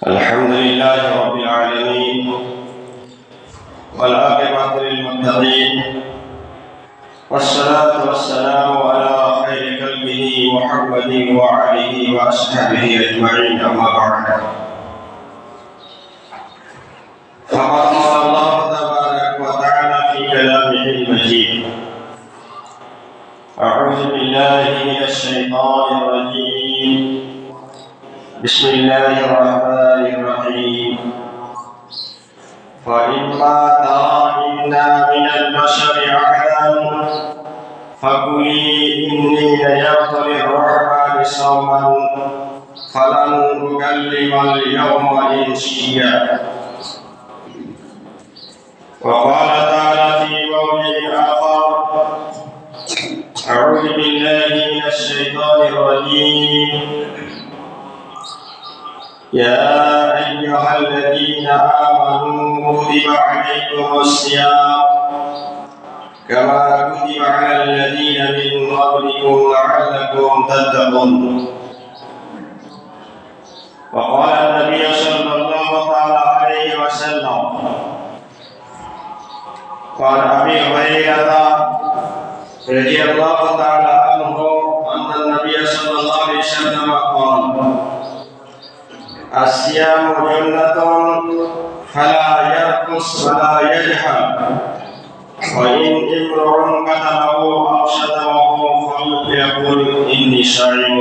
الحمد لله رب العالمين والعاقبة للمتقين والصلاة والسلام على خير خلقه محمد وعليه وأصحابه أجمعين أما بعد فقد قال الله تبارك وتعالى في كلامه المجيد أعوذ بالله من الشيطان الرجيم بسم الله الرحمن الرحيم فإما ترين من البشر أحدا فقولي إني نذرت للرحمن صوما فلن أكلم اليوم إنسيا وقال تعالى في موضع آخر أعوذ بالله من الشيطان الرجيم يا أيها الذين آمنوا كتب عليكم الصيام كما كتب على الذين من قبلكم لعلكم تتقون وقال النبي صلى الله عليه وسلم قال أبي هريرة رضي الله تعالى عنه أن النبي صلى الله عليه وسلم قال الصيام جنة فلا يرقص ولا يجهل وإن امرؤ قتله أو شتمه فليقل إني صائم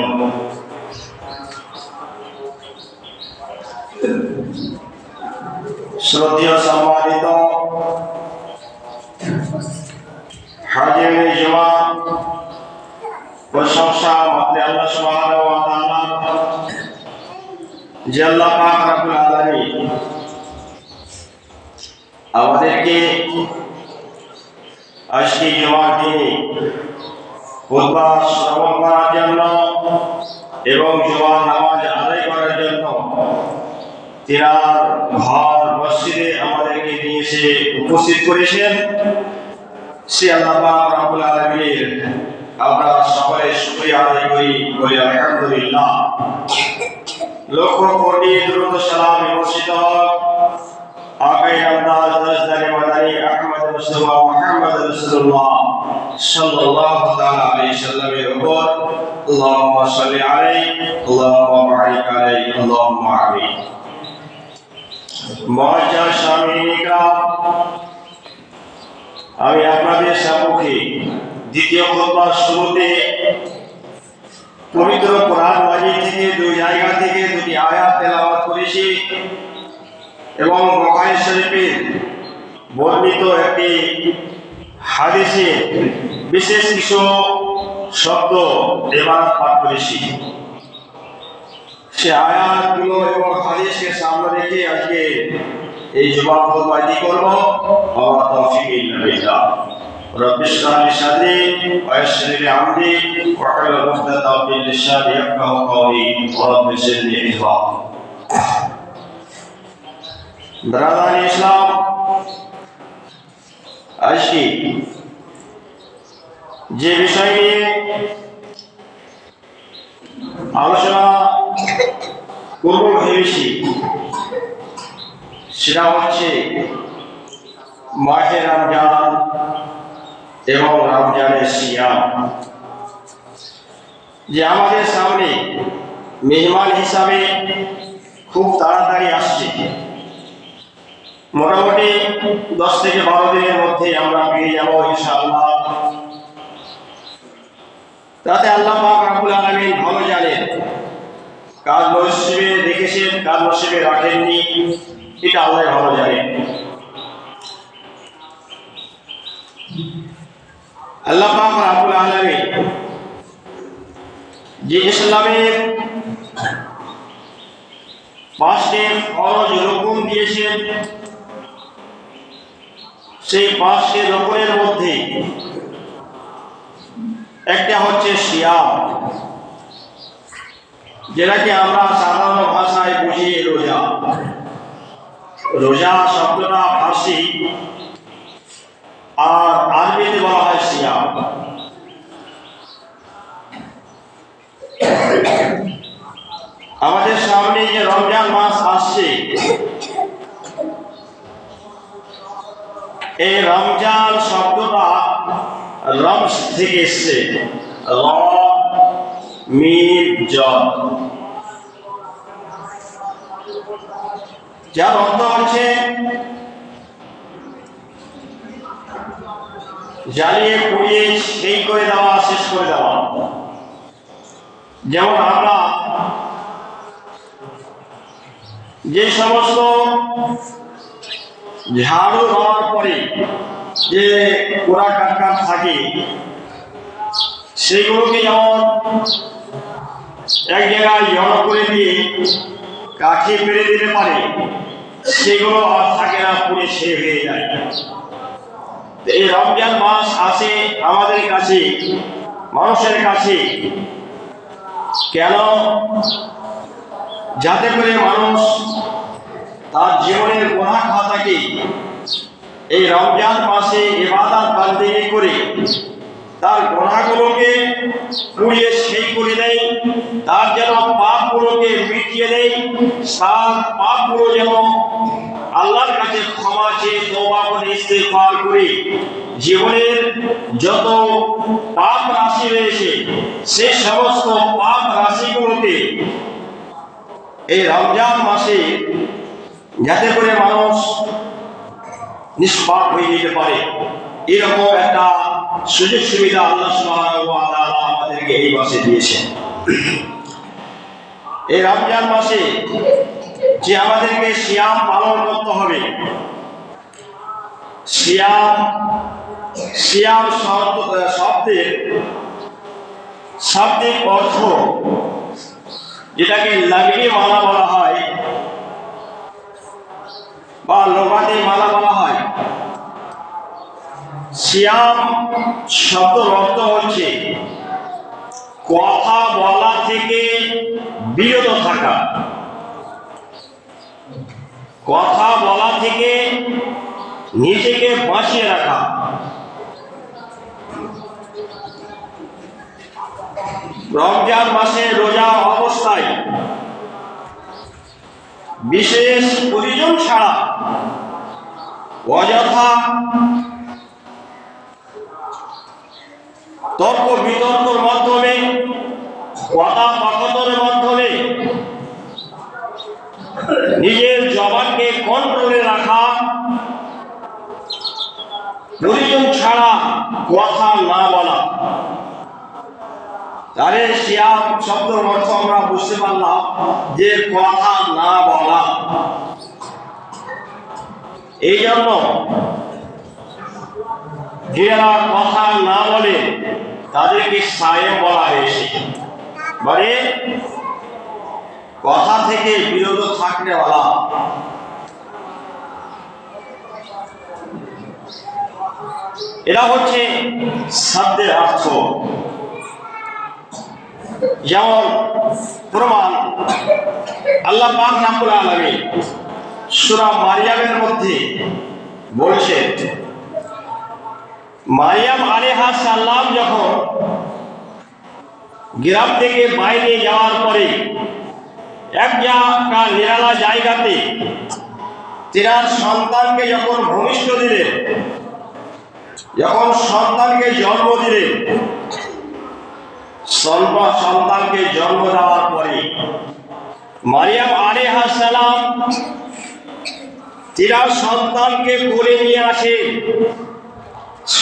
শ্রদ্ধেয় সম্মানিত হাজিরিন জুমা প্রশংসা মাত্র আল্লাহ সুবহানাহু ওয়া তাআলা যে আল্লাহ পাক রব্বুল আলামিন আমাদেরকে আজকে জুমার দিনে খুতবা শ্রবণ করার জন্য এবং জুমার নামাজ আদায় করার জন্য তিনার ঘর মসজিদে আমাদেরকে নিয়ে এসে উপস্থিত করেছেন। সে আল্লাহ পাক রব্বুল আলামিনের আমরা সকলে শুকরিয়া আদায় করি, বলি আলহামদুলিল্লাহ। লক্ষ কোটি দুরূদ সালাম বর্ষিত হোক আকাই আমদাদ রাজদারি মাদানী আহমদ মুস্তাফা মুহাম্মদ রাসূলুল্লাহ সাল্লাল্লাহু তাআলা আলাইহি সাল্লামের উপর। আল্লাহুম্মা সাল্লি আলাইহি আল্লাহুম্মা বারিক আলাইহি আল্লাহুম্মা আমিন। মুআজ্জাজ শামিন ইকরাম, আমি আপনাদের সম্মুখে দ্বিতীয় খুতবার শুরুতে পবিত্র কোরআন মাজিদ থেকে দুই জায়গা থেকে দুটি আয়াত তেলাওয়াত করেছি এবং বুখারী শরীফের বর্ণিত একটি হাদিসে বিশেষ কিছু শব্দ ইবারত পাঠ করেছি। সে আয়াতগুলো এবং হাদিসকে সামনে রেখে আজকে এই জুমা খুতবাটি করব। আল্লাহ তৌফিক ইল্লা বিল্লাহ। رب اشرح لي صدري ويسر لي امري واحلل عقدة من لساني يفقهوا قولي رب زدني علما। ব্রাদার ইসলাম, আজকে যে বিষয় নিয়ে আলোচনা করব ভেবেছি সেটা হচ্ছে মাহে রমজান এবং রমজানের সিয়াম, যে আমাদের সামনে মেহমান হিসাবে খুব তাড়াতাড়ি আসছে। মোটামুটি 10 থেকে 12 দিনের মধ্যে আমরা পেয়ে যাব ইনশাআল্লাহ। তাতে আল্লাহ পাক রব্বুল আলামিন ভালো জানেন, কাজ নসিবে রেখেছেন, কাজ নসিবে রাখেননি, এটা আল্লাহ ভালো জানেন। আল্লাহ পাক রব্বুল আলামিন যে ইসলামের 5টি ফরজ রুকুন দিয়েছেন, সেই 5টি রুকুনের মধ্যে একটা হচ্ছে সিয়াম, যেটাকে আমরা সাধারণ ভাষায় বুঝি রোজা। রোজা শব্দটা ফার্সি আর আরবিতে বলা হয় সিয়াম। আমাদের সামনে যে রমজান মাস আসছে, এই রমজান শব্দটা রমজ থেকে এসছে, র মিম জ, যার অর্থ হচ্ছে জ্বালিয়ে পুড়িয়ে সেই করে দেওয়া, শেষ করে দেওয়া। যেমন আমরা যে সমস্ত ঝাড়ু দেওয়ার পরে যে পোড়া কাটকাট থাকে, সেগুলোকে যেমন এক জায়গায় জড়ো করে দিয়ে কাঠে পেরে দিতে পারে, সেগুলো আর থাকে না, পুড়ে শেষ হয়ে যায়। এই রমজান মাস আসে আমাদের কাছে, মানুষের কাছে কেন? যাতে করে মানুষ তার জীবনের গুনাহ খাতাকে এই রমজান মাসে ইবাদত বান্দেগি করে তার গুনাহগুলোকে পুড়িয়ে সেই করে দেয়, তার যেন পাপগুলোকে মিটিয়ে দেয়, তার পাপগুলো যেন আল্লাহর কাছে ক্ষমা চেয়ে তওবা করে ইস্তেগফার করে জীবনের যত পাপ রাশি রয়েছে সেই সমস্ত পাপ রাশিগুলোকে এই রমজান মাসে যাতে করে মানুষ নিষ্পাপ হয়ে যেতে পারে, এরকম একটা সুযোগ সুবিধা আল্লাহ সুবহানাহু ওয়া তাআলা আমাদেরকে এই মাসে দিয়েছেন। এই রমজান মাসে যে আমাদেরকে সিয়াম পালন করতে হবে, সিয়াম শব্দের শাব্দিক অর্থ যেটাকে লাগি মালা বলা হয় বা লোগাতে মালা বলা হয়, সিয়াম শব্দের অর্থ হচ্ছে কথা বলা থেকে বিরত থাকা, কথা বলা থেকে নিজেকে বাঁচিয়ে রাখা। রমজান মাসে রোজা অবস্থায় বিশেষ প্রয়োজন ছাড়া অযথা তর্ক বিতর্কের মাধ্যমে, কথা কথনের মাধ্যমে নিজের জবানকে কন্ট্রোলে রাখা, প্রয়োজন ছাড়া কথা না বলা। তাহলে সিয়াম শব্দের অর্থ আমরা বুঝতে পারলাম যে কথা না বলা। এই জন্য যারা কথা না বলে তাদেরকে সায়েম বলা হয়েছে, মানে কথা থেকে বিরত থাকতে বলা। এটা হচ্ছে শব্দের অর্থ। যেমন প্রমাণ আল্লাহ পাক রব্বুল আলামিন সূরা মারিয়ামের মধ্যে বলেছেন, মারিয়াম আলাইহিস সালাম যখন গ্রাম থেকে বাইরে যাওয়ার পরে একটা নিরালা জায়গাতে তেনার সন্তানকে যখন ভূমিষ্ঠ দিলেন, যখন সন্তানকে জন্ম দিলেন, সন্তানকে জন্ম দেওয়ার পরে মারিয়াম আলাইহিস সালাম তিনার সন্তানকে কোলে নিয়ে আসেন,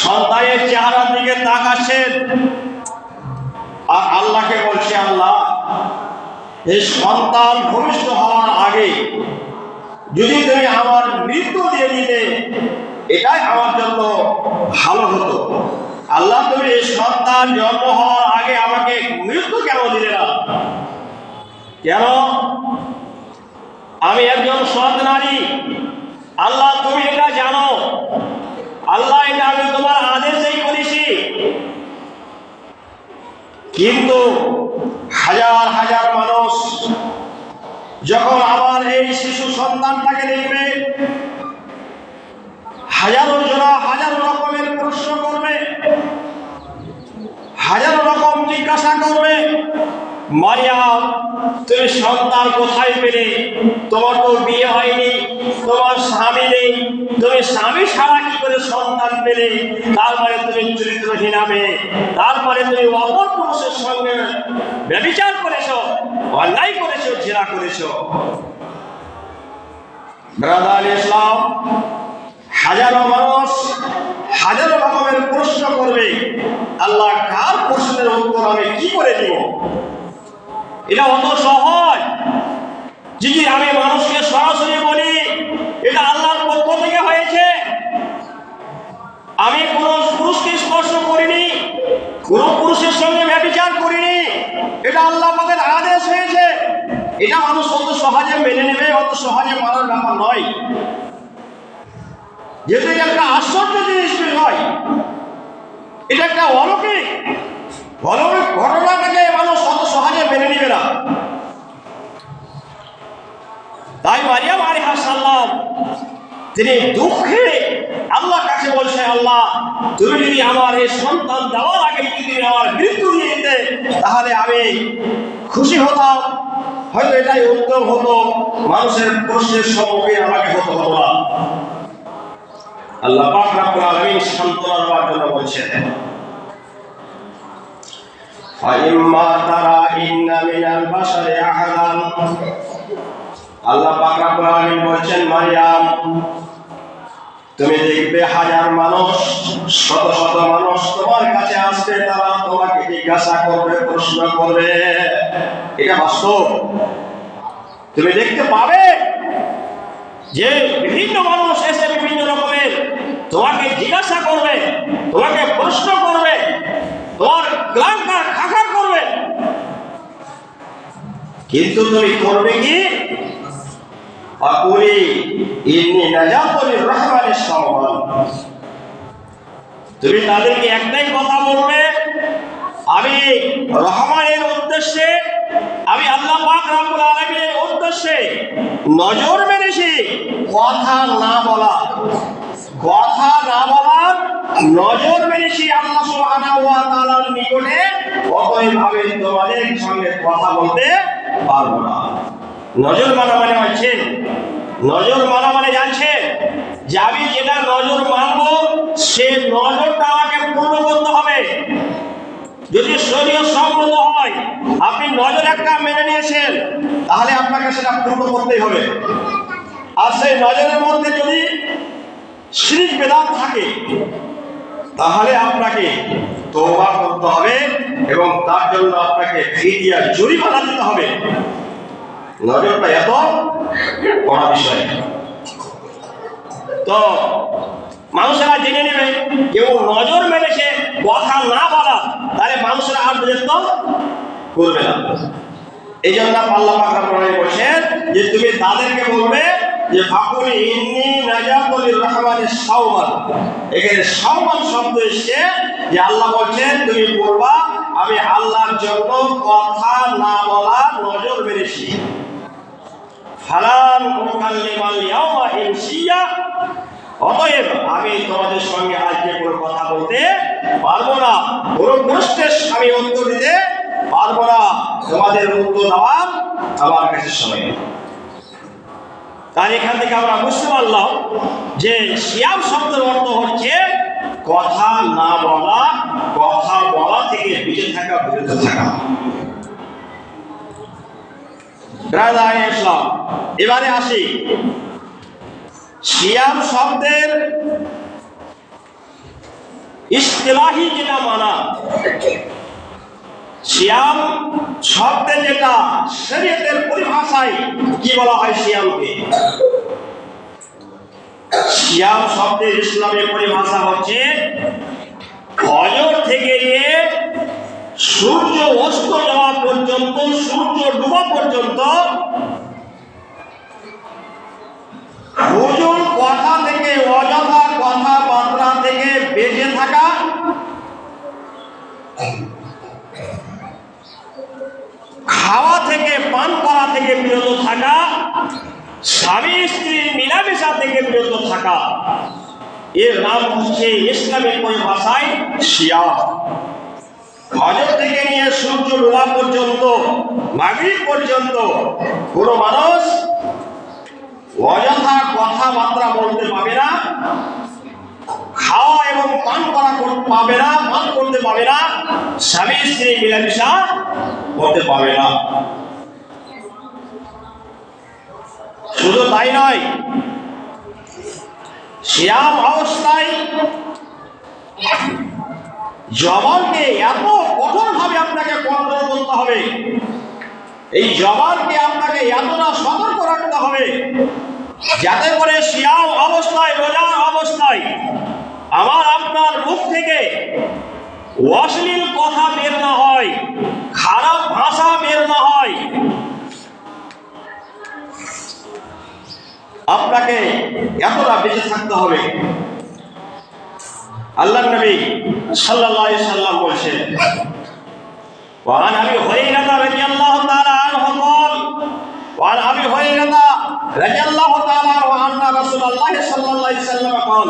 সন্তানের চেহারার দিকে তাকাচ্ছেন আর আল্লাহকে বলছে, আল্লাহ এই সন্তান ভূমিষ্ঠ হওয়ার আগে যদি তুমি আমার মৃত্যু দিয়ে দিতে, এটাই আমার জন্য ভালো হতো। আল্লাহ তুমি এই সন্তান জন্ম হওয়ার আগে আমাকে মৃত্যু কেন দিলে না? কেন? আমি একজন সৎ নারী, আল্লাহ তুমি এটা জানো, আল্লাহ এটা আমি তোমার আদেশেই করেছি। কিন্তু হাজার হাজার মানুষ যখন আমার এই শিশু সন্তানটাকে দেখবে, হাজারো জনা হাজারো রকমের প্রশ্ন করবে, হাজারো রকম জিজ্ঞাসা করবে, মারিয়াম, তুমি সন্তান কোথায় পেলে? তোমার তো বিয়ে হয়নি, তোমার স্বামী নেই, তুমি স্বামী ছাড়া কি করে সন্তান পেলে? তারপরে তুমি চরিত্রহীন হবে, তারপরে তুমি অপর পুরুষের সঙ্গে ব্যভিচার করেছো, অন্যায় করেছো, জেনা করেছো। ব্রাদার ইসলাম, হাজারো মানুষ হাজারো রকমের প্রশ্ন করবে, আল্লাহ কার প্রশ্নের উত্তর আমি কি করে দিব? এটা অত সহজ যদি আমি মানুষকে সরাসরি বলি এটা আল্লাহর পক্ষ থেকে হয়েছে, আমি কোন পুরুষকে স্পর্শ করিনি, কোন পুরুষের সঙ্গে ব্যভিচার করিনি, এটা আল্লাহ আমাদের আদেশ হয়েছে, এটা মানুষ অত সহজে মেনে নেবে, অত সহজে মানার ব্যাপার নয়। যেহেতু এটা একটা আশ্চর্য জিনিস নয়, এটা একটা অলৌকিক ঘটনাটাকে মানুষ অত সহজে মেনে নেবে না। তাই মারিয়াম আলাইহিস সালাম তিনি দুঃখে আল্লাহর কাছে বলছে, আল্লাহ তুমি যদি আমার এই সন্তান দেওয়ার আগে যদি আমার মৃত্যু দিয়ে দিতে তাহলে আমি খুশি হতাম, হয়তো এটাই উত্তম হতো, মানুষের প্রশ্নের সম্মুখীন আমাকে হতে হতো না। আল্লাহ পাক রব্বুল আলামিন সান্ত্বনা দেওয়ার জন্য বলছেন, ফাইম্মা তারা ইন্না মিনাল বাশারি আহাদান। আল্লাহ পাক রব্বুল আলামিন বলছেন, মারিয়াম তুমি দেখবে হাজার মানুষ, শত শত মানুষ তোমার কাছে আসবে, তারা তোমাকে জিজ্ঞাসা করবে, প্রশ্ন করবে। এটা বাস্তব, তুমি দেখতে পাবে যে বিভিন্ন মানুষ এসে বিভিন্ন রকমের তোমাকে জিজ্ঞাসা করবে, তোমাকে প্রশ্ন করবে, তোমার গ্লাঙ্কার খাখার করবে, কিন্তু তুমি করবে কি? আকুলি ইন্নী নাজাতু লির-রাহমানি সাওমান। তুমি তাদেরকে একটাই কথা বলবে, আমি রহমানের উদ্দেশ্যে, আমি আল্লাহ পাক রব্বুল আলামিনের উদ্দেশ্যে নজর মেরেছি কথা না বলা, কথা না বলার নজর মেরেছি আল্লাহ সুবহানাহু ওয়া তাআলার নিকটে, অতএব আমি তোমাদের সঙ্গে কথা বলতে পারবো না। নজর মানা মানে হচ্ছে, নজর মানা মানে জানছে যে আমি যেটা নজর মানবো সে নজরটা আমাকে পূর্ণ করতে হবে। যদি শরীয়ত সম্মত হয়, আপনি নজর একটা মেনে নিয়েছেন, তাহলে আপনাকে সেটা পূর্ণ করতেই হবে। আর সেই নজরের মধ্যে যদি শিরক বিদআত থাকে তাহলে আপনাকে তওবা করতে হবে এবং তার জন্য আপনাকে ফিদিয়া জরিমানা দিতে হবে। নজরটা এত বড় বিষয়, তো মানুষেরা জেনে নেবে কেউ নজর মেরেছে কথা না বলা, তাহলে মানুষেরা আর বিরক্ত করবে না। এই জন্য আল্লাহ পাক রব্বুল আলামিন বলেছেন যে তুমি তাদেরকে বলবে যে ফাকুলি ইন্নী নাজাতু লির-রাহমানি সাওমান। এখানে সাওমান শব্দ এসেছে যে আল্লাহ বলছেন তুমি বলবা আমি আল্লাহর জন্য কথা না বলা নজর মেরেছি। ফালান উকাল্লিমাল ইয়াওমা ইনসিয়া। অতএব আমি তোমাদের সঙ্গে আজকে কোনো কথা বলতে পারবো না, কোনো প্রশ্নের আমি উত্তর দিতে পারবো না, তোমাদের উত্তর দেওয়ার আমার কাছে সময় নেই। তাই এখান থেকে আমরা বুঝতে পারলাম যে সিয়াম শব্দের অর্থ হচ্ছে কথা না বলা, কথা বলা থেকে বিরত থাকা, বিরত থাকা। ইসলাম, এবারে আসি সিয়াম শব্দের ইসতিলাহি যেটা মানা, সিয়াম শব্দে যেটা শরীয়তের পরিভাষায় কি বলা হয় সিয়ামকে? সিয়াম শব্দের ইসলামের পরিভাষা হচ্ছে ফজর থেকে নিয়ে সূর্য অস্ত যাওয়া পর্যন্ত, সূর্য ডুবা পর্যন্ত হুজুর কথা থেকে, অযথা কথাবার্তা থেকে বেঁচে থাকা, খাওয়া থেকে, পান করা থেকে বিরত থাকা, স্বামী স্ত্রীর মিলামেশা থেকে বিরত থাকা, এর নাম হচ্ছে ইসলামের পরিভাষায় সিয়াম। ফজর থেকে নিয়ে সূর্য ডোবা পর্যন্ত, মাগরিব পর্যন্ত কোনো মানুষ অযথা কথাবার্তা বলতে পাবে না, খাওয়া এবং পান করা পাবে না, পান করতে পাবে না, স্বামী স্ত্রী মিলামিশা করতে পাবে না। শুধু তাই নয়, সিয়াম অবস্থায় জবানকে এত কঠোরভাবে আপনাকে কন্ট্রোল করতে হবে, এই জবানকে আপনাকে এতটা সতর্ক রাখতে হবে যাতে করে সিয়াম অবস্থায়, রোজার অবস্থায় আমার আপনার মুখ থেকে অশ্লীল কথা বের না হয়, খারাপ ভাষা বের না হয়। আপনাকে এতটা বেঁচে থাকতে হবে। আল্লাহর নবী সাল্লাল্লাহু আলাইহি সাল্লাম বলেছেন, وعن أبي هريرة رضي الله تعالى عنه قال وعن أبي هريرة رضي الله تعالى عنه أن رسول الله صلى الله عليه وسلم قال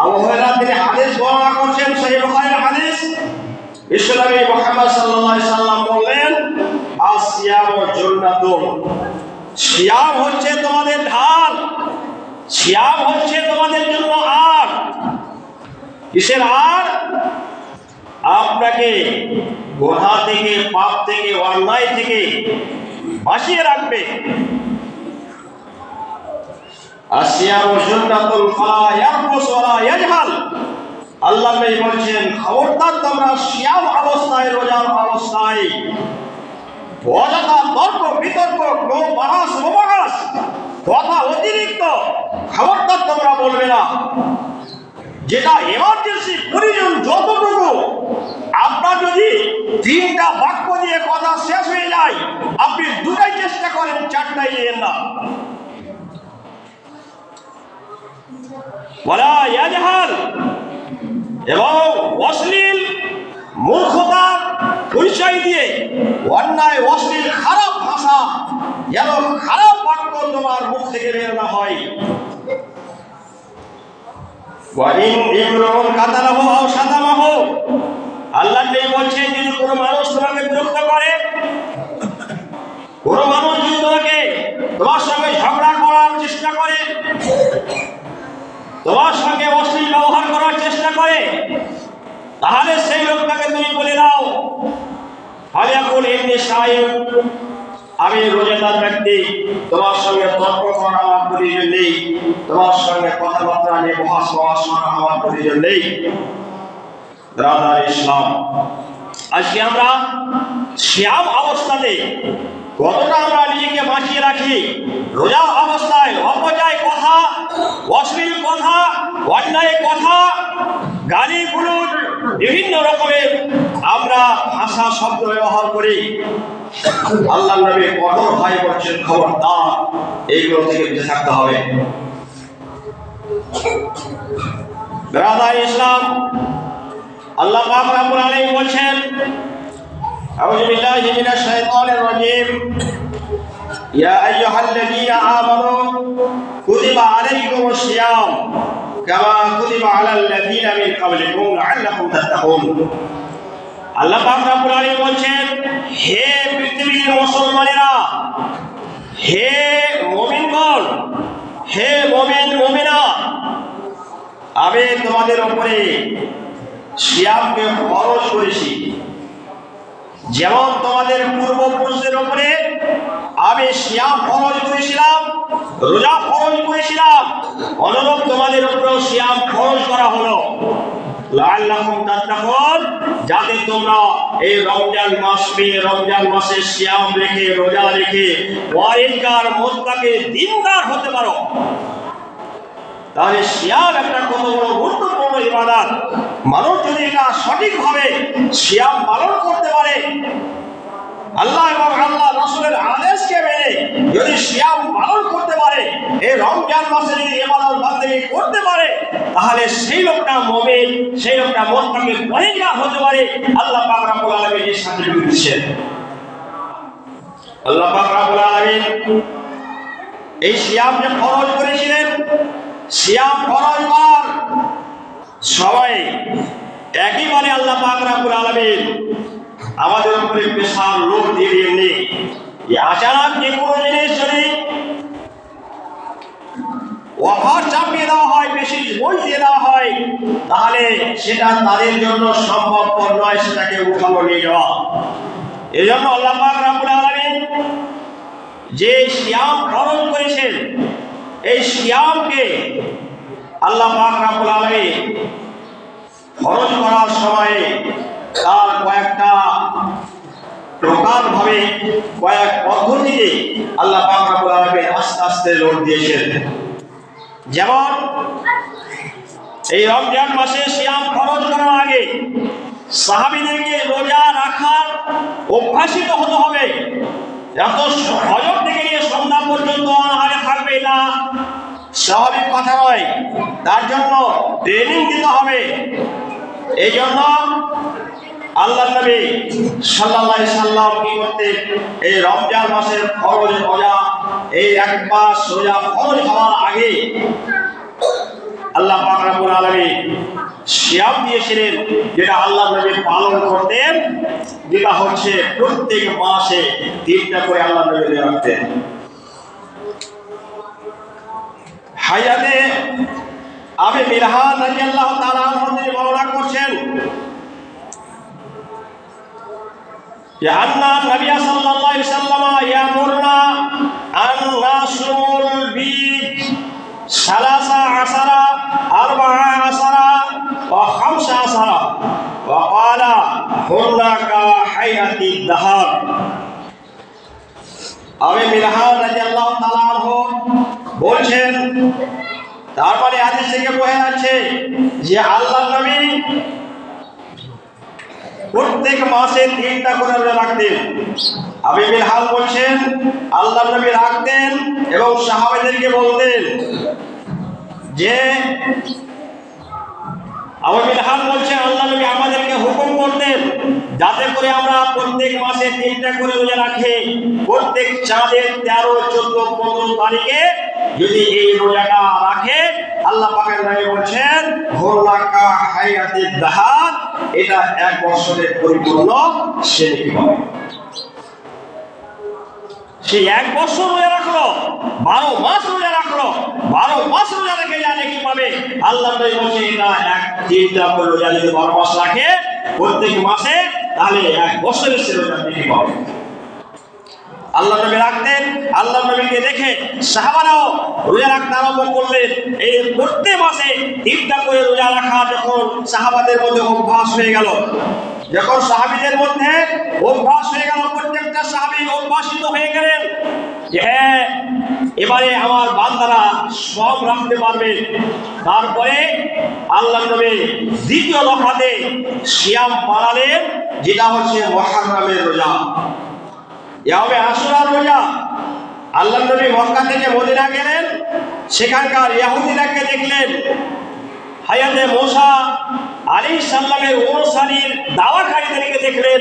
আবু হুরায়রা তিনি হাদিস বর্ণনা করেছেন, সহিহ বুখারীর হাদিস। বিশ্বনবী মুহাম্মদ সাল্লাল্লাহু আলাইহি সাল্লাম বললেন, আসিয়ামু জান্নাতুন, সিয়াম হচ্ছে তোমাদের ঢাল, সিয়াম হচ্ছে তোমাদের জন্য আর। কিসের আর? আপনাকে গুনাহ থেকে, পাপ থেকে, অন্যায় থেকে বাঁচিয়ে রাখবে। আসিয়ামু জান্নাতুন ফালা ইয়ারফুস ওয়ালা ইয়াজহাল, আল্লাহ নবী বলেছেন, খবরদার তোমরা সিয়াম অবস্থায়, রোজার অবস্থায় অযথা তর্ক বিতর্ক, বাহাস মুবাহাস, কথা অতিরিক্ত খবরদার তোমরা বলবে না। যেটা এমার্জেন্সি প্রয়োজন যতটুকু, আপনার যদি 3টা বাক্য দিয়ে কথা শেষ হয়ে যায়, আপনি 2টাই চেষ্টা করেন, 4টাই নিয়েন না। ওয়ালা ইয়াজহাল, এবং অশ্লীল মূর্খতার পরিচয় দিয়ে অন্যায়, অশ্লীল, খারাপ ভাষা, যেন খারাপ বাক্য তোমার মুখ থেকে বের না হয়। আল্লাহ বলছেন, যদি কোনো মানুষ তোমাকে বিরক্ত করে, কোনো মানুষ যদি তোমার সঙ্গে ঝগড়া করার চেষ্টা করে, তোমার সঙ্গে অশ্লীল ব্যবহার করার চেষ্টা করে, তাহলে সেই লোকটাকে তুমি বলে দাও, আমি রোজাদার ব্যক্তি, তোমার সঙ্গে তর্ক করা আমার প্রয়োজন নেই, তোমার সঙ্গে কথাবার্তা নিয়ে বহাস করা আমার প্রয়োজন নেই। ব্রাদার ইসলাম, আজকে আমরা সিয়াম অবস্থাতে কতটা আমরা নিজেকে বাঁচিয়ে রাখি। রোজা অবস্থায় অপচয় কথা, অশ্লীল কথা, অন্যায় কথা, গালিগুলোর, বিভিন্ন রকমের আমরা ভাষা শব্দ ব্যবহার করি। আল্লাহ নবী কঠোর ভাই বলছেন, খবরদার এইগুলো থেকে বেঁচে থাকতে হবে। ব্রাদার ইসলাম, আল্লাহ পাক রব্বুল আলামিন বলছেন, আউযু বিল্লাহি মিনাশ শাইতানির রাজীম, ইয়া আইয়ুহাল্লাযীনা আমানু কুতিবা আলাইকুমুস সিয়াম কামা কুতিবা আলাল লাযীনা মিন ক্বাবলিকুম লাআল্লাকুম তাত্তাকুন। আল্লাহ পাক রব্বুল আলামিন বলছেন, হে পৃথিবীর মুসলমানেরা, হে মুমিনগণ, হে মুমিন মুমিনা, আমি তোমাদের উপরে সিয়ামকে ফরজ করেছি, যেমন তোমাদের পূর্বপুরুষদের উপরে আমি সিয়াম ফরজ করেছিলাম, রোজা ফরজ করেছিলাম, অনুরূপ তোমাদের উপরেও সিয়াম ফরজ করা হলো, লাআল্লাকুম তাত্তাকুন, যাতে তোমরা এই রমজান মাস পেয়ে, রমজান মাসে সিয়াম রেখে, রোজা রেখে পরহেজগার, মুত্তাকি, দিনদার হতে পারো। তাহলে সিয়াম একটা কত বড় গুরুত্বপূর্ণ ইবাদত। মানুষ যদি এটা সঠিকভাবে সিয়াম পালন করতে পারে, আল্লাহ এবং আল্লাহ রাসূলের আদেশকে মেনে যদি সিয়াম পালন করতে পারে, এই রমজান মাসে যদি ইবাদত বান্দেগি করতে পারে, তাহলে সেই লোকটা মুমিন, সেই লোকটা মুত্তাকি, পরহেজগার হতে পারে। আল্লাহ পাক রব্বুল আলামিন এই সার্টিফিকেট দিচ্ছেন। আল্লাহ পাক রব্বুল আলামিন এই সিয়াম যে ফরজ করেছিলেন, সিয়াম ফরজ করার সময় একইবারে আল্লাহ পাক রব্বুল আলামিন আমাদের উপরে বিশাল লোভ দিয়ে দেননি যে আচানক যে কোনো জিনিস যদি ওভার চাপিয়ে দেওয়া হয়, বেশি বই দিয়ে দেওয়া হয়, তাহলে সেটা তাদের জন্য সম্ভবপর নয় সেটাকে উঠানো নিয়ে যাওয়া। এই জন্য আল্লাহ পাক রব্বুল আলামিন যে সিয়াম ফরজ করেছেন, এই সিয়ামকে আল্লাহ পাক রব্বুল আলামিন ফরজ করার সময়ে তার কয়েকটা প্রকারভাবে কয়েক পদ্ধতিতে আল্লাহ পাক রব্বুল আলামিন আস্তে আস্তে জোর দিয়েছেন। যেমন এই রমজান মাসে সিয়াম ফরজ করার আগে সাহাবীদেরকে রোজা রাখার অভ্যাসিত হতে হবে। এত ফজর থেকে নিয়ে সন্ধ্যা পর্যন্ত অনাহারে থাকবে না, স্বাভাবিক কথা নয়, তার জন্য ট্রেনিং দিতে হবে। এই জন্য আল্লাহ নবী সাল্লাল্লাহু আলাইহি সাল্লাম কি করতেন, এই রমজান মাসের ফরজ রোজা, এই এক মাস রোজা ফরজ হওয়ার আগে আল্লাহ পাক রব্বুল আলামিন সিয়াম দিয়েছিলেন, যেটা আল্লাহ নবী পালন করতেন, যেটা হচ্ছে প্রত্যেক মাসে 3টা করে আল্লাহ নবী রোজা রাখতেন। হায়াতে আবু মিলহান রাদিয়াল্লাহু তাআলা আনহু তিনি বর্ণনা করছেন যে আন্না নবী সাল্লাল্লাহু আলাইহি সাল্লাম ইয়ামুরনা আন নাসুল বীজ 13 14 ওয়া 15 ওয়া ক্বালা হুন্নাকা হায়াতি দাহার। আবু মিলহান রাদিয়াল্লাহু তাআলা আনহু বলছেন, তারপরে হাদিস থেকে বোঝা যাচ্ছে যে আল্লাহ নবী প্রত্যেক মাসে 3টা করে রোজা রাখতেন। আবু মিলহান বলছেন আল্লাহ নবী রাখতেন এবং সাহাবাদেরকে বলতেন যে আবু মিলহান বলছেন আল্লাহ নবী আমাদেরকে হুকুম করতেন যাতে করে আমরা প্রত্যেক মাসে 3টা করে রোজা রাখি। প্রত্যেক চাঁদের 13, 14, 15 তারিখে যদি এই রোজাটা রাখে, আল্লাহ পাকের নবী বলছেন হুন্নাকা হায়াতি দাহার, এটা 1 বছরের পরিপূর্ণ সে নেকি পাবে। সে 1 বছর রোজা রাখলো, 12 মাস রোজা রাখলো, 12 মাস রোজা রেখে যা নেকি পাবে, আল্লাহ নবী বলছে এটা 3টা করে রোজা যদি 12 মাস রাখে প্রত্যেক মাসে, তাহলে 1 বছরের সে রোজা নেকি পাবে। আল্লাহ নবী রাখতেন, আল্লাহ নবীকে দেখে সাহাবারাও রোজা রাখতে আরম্ভ করলেন। এই প্রত্যেক মাসে 3টা করে রোজা রাখা যখন সাহাবাদের মধ্যে অভ্যাস হয়ে গেল, যখন সাহাবীদের মধ্যে অভ্যাস হয়ে গেল, প্রত্যেকটা সাহাবী অভ্যাসিত হয়ে গেলেন যে হ্যাঁ এবারে আমার বান্দারা সব রাখতে পারবে। তারপরে আল্লাহ নবী দ্বিতীয় দফাতে সিয়াম পালালেন, যেটা হচ্ছে মুহররমের রোজা, ইয়ামে আশুরার রোজা। আল্লাহ নবী মক্কা থেকে মদিনা গেলেন, সেখানকার ইহুদিদেরকে দেখলেন, হায়াতে মুসা আলাইহিস সালামের অনুসারীর দাওয়াকারীদেরকে দেখলেন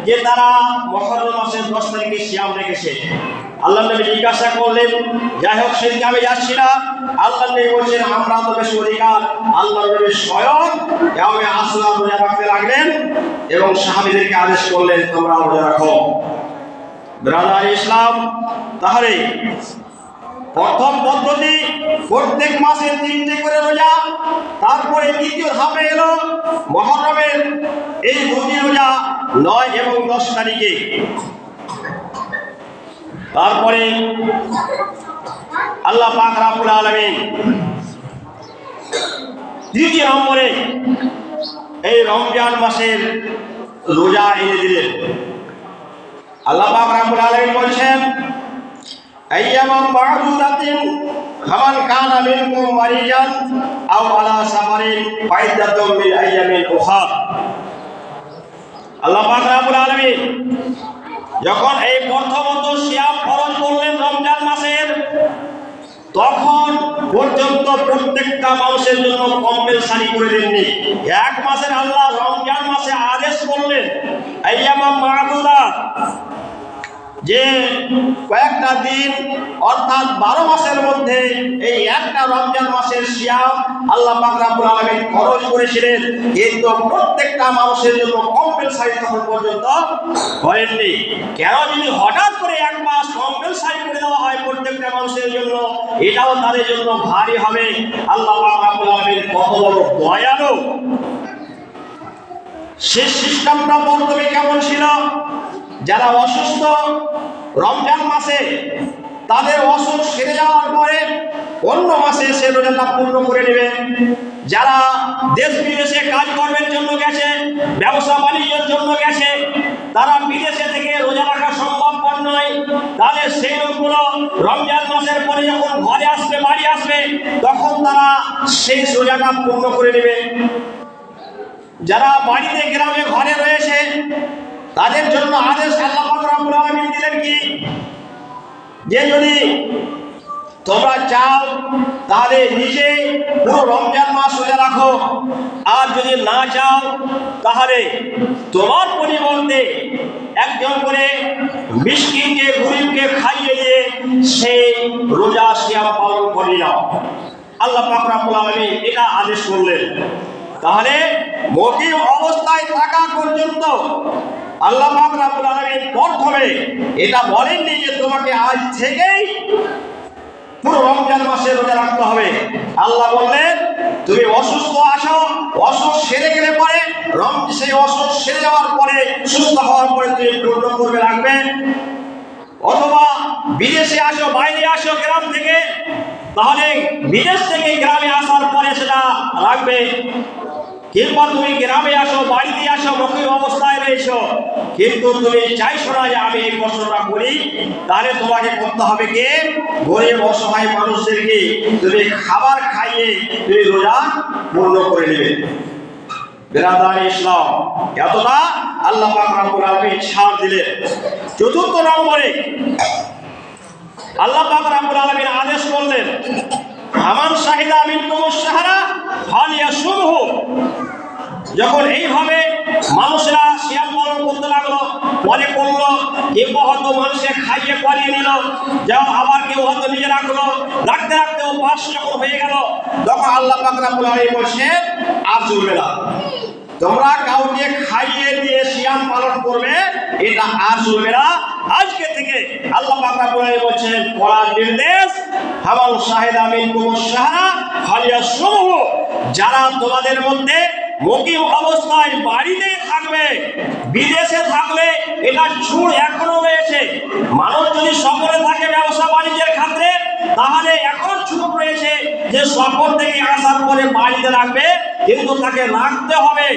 যে তারা মুহররম মাসের 10 তারিখে সিয়াম রেখেছে। আল্লাহ নবী জিজ্ঞাসা করলেন, যাই হোক সেদিকে আমি যাচ্ছি না। আল্লাহ নবী বলছেন আমরা তো বেশি অধিকার। আল্লাহ নবী স্বয়ং ইয়ামে আশুরা রোজা রাখতে লাগলেন এবং সাহাবীদেরকে আদেশ করলেন তোমরা রোজা রাখো। ব্রাদার ইসলাম, তাহলে প্রথম পদ্ধতি প্রত্যেক মাসে 3টে করে রোজা, তারপরে দ্বিতীয় ধাপে এলো মুহররমের এই 2টি রোজা 9 এবং 10 তারিখে। তারপরে আল্লাহ পাক রব্বুল আলামিন দ্বিতীয় নম্বরে এই রমজান মাসের রোজা এনে দিলেন। আল্লাহ পাক রব্বুল আলামিন বলছেন আইয়ামান মা'দুদাতিন ফামান কানা মিনকুম মারিজান আও আলা সাফারিন ফাইদাতুম মিন আইয়ামিন উখার। আল্লাহ পাক রব্বুল আলামিন যখন এই প্রথমত সিয়াম ফরজ করলেন রমজান মাসের, তখন পর্যন্ত প্রত্যেকটা মানুষের জন্য কম্পালসারি করে দেননি। 1 মাসের আল্লাহ রমজান মাসে আদেশ করলেন আইয়ামান মা'দুদাত, যে কয়েকটা দিন অর্থাৎ 12 মাসের মধ্যে এই একটা রমজান মাসের সিয়াম আল্লাহ পাক রব্বুল আলামিন ফরজ করেছিলেন, কিন্তু প্রত্যেকটা মানুষের জন্য কম্পালসারি তখন পর্যন্ত করেননি। কেন? যদি হঠাৎ করে এক মাস কম্পালসারি করে দেওয়া হয় প্রত্যেকটা মানুষের জন্য, এটাও তাদের জন্য ভারী হবে। আল্লাহ পাক রব্বুল আলামিন কত বড় দয়ালু। শেষ সিস্টেমটা প্রথমে কেমন ছিল? যারা অসুস্থ রমজান মাসে তাদের অসুখ সেরে যাওয়ার পরে অন্য মাসে সে রোজাটা পূর্ণ করে নেবে। যারা দেশ বিদেশে কাজ কর্মের জন্য গেছে, ব্যবসা বাণিজ্যের জন্য গেছে, তারা বিদেশে থেকে রোজা রাখা সম্ভবপর নয়, তাহলে সেই লোকগুলো রমজান মাসের পরে যখন ঘরে আসবে, বাড়ি আসবে, তখন তারা সেই রোজাটা পূর্ণ করে নেবে। যারা বাড়িতে গ্রামে ঘরে রয়েছে তাদের জন্য আদেশ আল্লাহ পাক রব্বুল আলামিন দিলেন কি, যে যদি তোমরা চাও তাহলে নিজে পুরো রমজান মাস রোজা রাখো, আর যদি না চাও তাহলে তোমার পরিবর্তে একজন করে মিসকিনকে, গরিবকে খাইয়ে দিয়ে সেই রোজা সিয়াম পালন করে নাও। আল্লাহ পাক রব্বুল আলামিন এটা আদেশ করলেন। তাহলে মুকিম অবস্থায় থাকা পর্যন্ত আল্লাহ পাক রব্বুল আলামিন প্রথমে এটা বলেননি যে তোমাকে আজ থেকেই পুরো রমজান মাসে রোজা রাখতে হবে। আল্লাহ বললেন তুমি অসুস্থ আছো, অসুখ সেরে গেলে পরে সেই অসুখ সেরে যাওয়ার পরে, সুস্থ হওয়ার পরে তুমি পূর্ণ করবে, রাখবে। অথবা বিদেশে আসো, বাইরে আসো গ্রাম থেকে, তাহলে বিদেশ থেকে গ্রামে আসার পরে সেটা রাখবে। কিংবা তুমি গ্রামে আসো, বাড়িতে আসো, মুকিম অবস্থায় রয়েছো, কিন্তু তুমি চাইছো না যে আমি এই কষ্টটা করি, তাহলে তোমাকে করতে হবে কি, গরিব অসহায় মানুষদেরকে তুমি খাবার খাইয়ে তুমি রোজা পূর্ণ করে নেবে। বিরাদার ইসলাম, এতটা আল্লাহ পাক রব্বুল আলামিন ছাড় দিলেন। চতুর্থ নম্বরে আল্লাহ পাক রব্বুল আলামিন আদেশ করলেন, আমান শাহিদা মিনকুমুশ শাহরা ফালিয়াসুমহু। যখন এইভাবে মানুষরা সিয়াম পালন করতে লাগলো, মনে করলো, কেউ হয়তো মানুষকে খাইয়ে পালিয়ে নিল, যেমন আবার কেউ হয়তো নিজে রাখলো, রাখতে রাখতে অভ্যাস যখন হয়ে গেল, তখন আল্লাহ পাক রব্বুল আলামিন বলছেন আর চলবে না, তোমরা কাউকে খাইয়ে দিয়ে সিয়াম পালন করবে, এটা আর চলবে না। আজকে থেকে আল্লাহ পাক রব্বুল আলামিন বলছেন, পড়ার নির্দেশ, হামাল শাহিদা মিনকুমুশ শাহরা ফালিয়াসুমহু। যারা তোমাদের মধ্যে মুকিম অবস্থায় বাড়িতেই থাকবে, বিদেশে থাকলে এটা ছুট এখনো রয়েছে। মানুষ যদি সফরে থাকে ব্যবসা বাণিজ্যের ক্ষেত্রে, তাহলে এখন ছুট রয়েছে যে সফর থেকে আসার পরে বাড়িতে রাখবে, কিন্তু তাকে রাখতে হবে।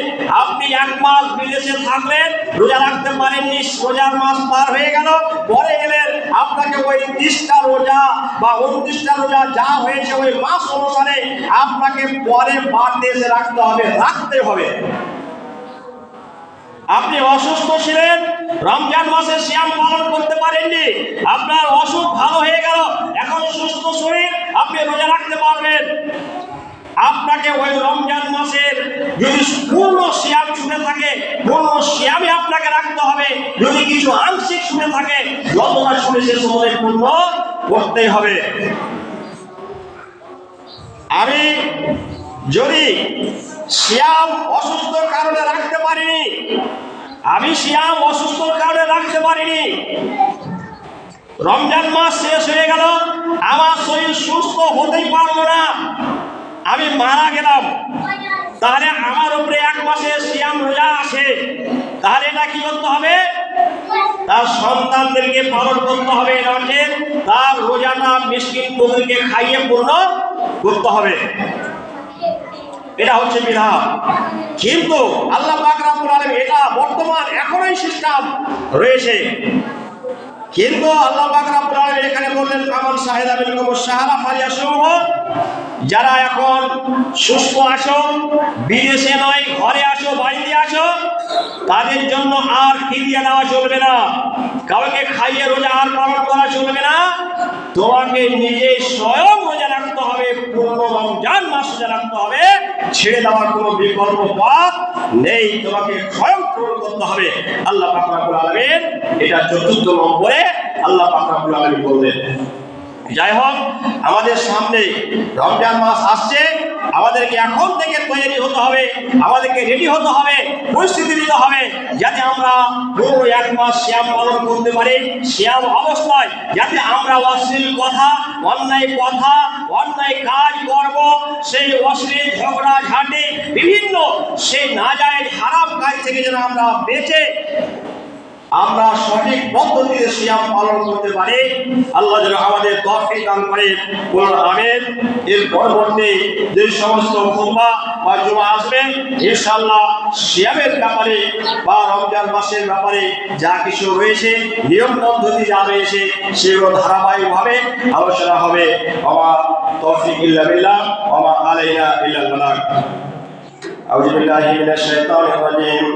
আপনি 1 মাস বিদেশে থাকলেন, রোজা রাখতে পারেননি, রোজার মাস পার হয়ে গেল, পরে গেলেন, আপনাকে ওই 30টা রোজা বা 29টা রোজা যা হয়েছে ওই মাস অনুসারে আপনাকে পরে বাড়তে এসে রাখতে হবে, রাখতে হবে। আপনি অসুস্থ ছিলেন, রমজান মাসে সিয়াম পালন করতে পারেননি, আপনার অসুখ ভালো হয়ে গেল, এখন সুস্থ শরীর, আপনি রোজা রাখতে পারবেন। আপনাকে ওই রমজান মাসের যদি পূর্ণ সিয়াম ছুটে থাকে, পূর্ণ সিয়ামে আপনাকে রাখতে হবে। যদি কিছু আংশিক ছুটে থাকে, যতটা ছুটে সে সময় পূর্ণ করতেই হবে। আমি যদি সিয়াম অসুস্থর কারণে রাখতে পারিনি, রমজান মাস শেষ হয়ে গেল, আমার শরীর সুস্থ হতেই পারলো না, আমি মারা গেলাম, তাহলে আমার উপরে 1 মাসের সিয়াম রোজা আছে, তাহলে এটা কি করতে হবে? তার সন্তানদেরকে পালন করতে হবে, নয় তার রোজাটা মিসকিন ফকিরকে খাইয়ে পূর্ণ করতে হবে। এটা হচ্ছে বিধান। কিন্তু আল্লাহ পাক রব্বুল আলামিন এটা বর্তমান এখনই সিস্টেম রয়েছে, কিন্তু আল্লাহ পাক রব্বুল আলামিন এখানে বললেন, আমান শাহিদা মিনকুমুশ শাহরা ফালিয়াসুমহু। যারা এখন সুস্থ আছো, বিদেশে নয় ঘরে আসো, বাড়িতে আসো, তাদের জন্য আর ফিরিয়ে নেওয়া চলবে না, কাউকে খাইয়ে রোজা আর পালন করা চলবে না। তোমাকে নিজে স্বয়ং রোজা রাখতে হবে, পূর্ণ রমজান মাস রোজা রাখতে হবে, ছেড়ে দেওয়ার কোনো বিকল্প পথ নেই, তোমাকে স্বয়ং পূরণ করতে হবে। আল্লাহ পাক রব্বুল আলামিন এটা ৪র্থ নম্বরে আল্লাহ পাক রব্বুল আলামিন বললেন। যাই হোক, আমাদের সামনে রমজান মাস আসছে, আমাদেরকে এখন থেকে তৈরি হতে হবে, আমাদেরকে রেডি হতে হবে, প্রস্তুতি নিতে হবে, যাতে আমরা পুরো 1 মাস শ্যাম পালন করতে পারি। শ্যাম অবস্থায় যাতে আমরা অশ্লীল কথা, অন্যায় কাজ করব, সেই অশ্লীল ঝগড়া ঝাঁটি বিভিন্ন সেই নাজায়েজ হারাম কাজ থেকে যেন আমরা বেঁচে আমরা সঠিক পদ্ধতিতে সিয়াম পালন করতে পারি। আল্লাহ যেন আমাদের তৌফিক দান করে, বলুন আমিন। এর পরবর্তী যে সমস্ত খুতবা বা জুমা আসবে, ইনশাআল্লাহ সিয়ামের ব্যাপারে বা রমজান মাসের ব্যাপারে যা কিছু রয়েছে, নিয়ম পদ্ধতি যা রয়েছে, সেগুলো ধারাবাহিকভাবে আলোচনা হবে। ওয়া তৌফিক ইল্লা বিল্লাহ ওয়া মা আলাইনা ইল্লাল বালাগ। আউযু বিল্লাহি মিনাশ শাইতানির রাজীম।